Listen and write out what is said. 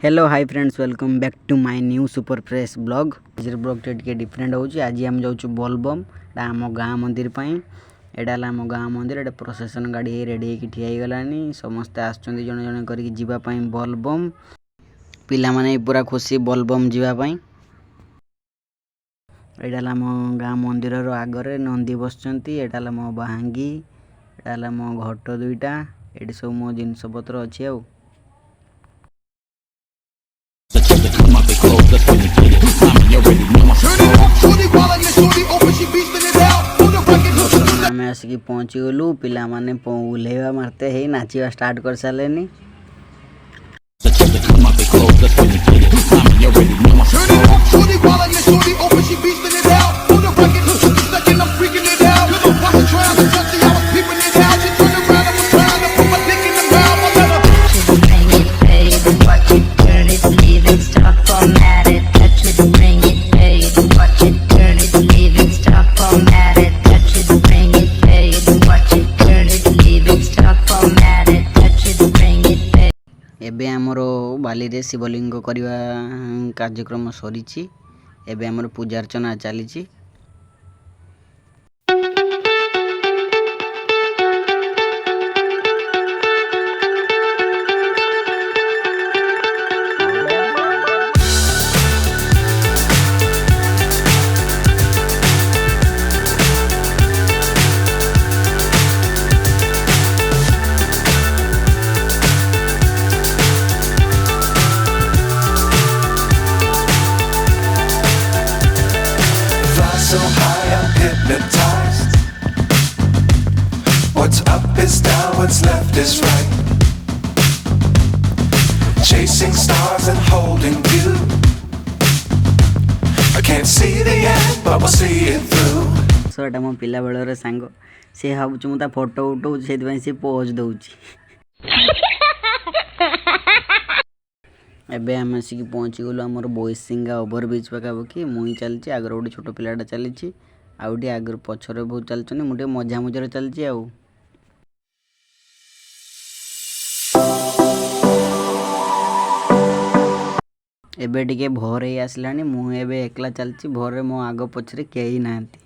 Hello hi friends welcome back to my new super fresh blog. आज blog टे different हो। आज आम जाऊँ बोलबम आम गाँ मंदिर एटा आम गाँ मंदिर एटा प्रोसेसन गाड़ी रेडी होकर ठिया गलानी समस्ते आसुँच जड़े जड़े करके बोलबम पिला माने पूरा खुशी बोलबम जीवाई। एटा आम गाँ मंदिर आगरे नंदी बसचंती एटा मो बाहांगी एटा मो घट दुईटा ये सब मो जिनस पत्र अच्छी आ आम आसिक पहुँची गलु पिला माने उल्लेवा मारते ही नाचिवा स्टार्ट कर सारे। एबे आमर बाली रे शिवलिंग करवा कार्यक्रम सरी एबे आमर पूजा अर्चना चली। So high I'm hypnotized. What's up is down, what's left is right. Chasing stars and holding you. I can't see the end, but we'll see it through. सो एटा मो पिला बेलर सांग से भावुँ मुझे फोटो उठाऊ से पोज दौची। एबे आम आसिक पहुँची गलु आमर बोईसिंगा ओभर ब्रिज पाखापाखि मुई चलती आगर गोटे छोट पिलाटा चली आउटे आगर पछरे बहुत चलते मुझे मजा मजार चलती आउ। एबे टिके भोर ही आसलानी मु एबे एकला चलची भोर मो आग पछरे केही नांती।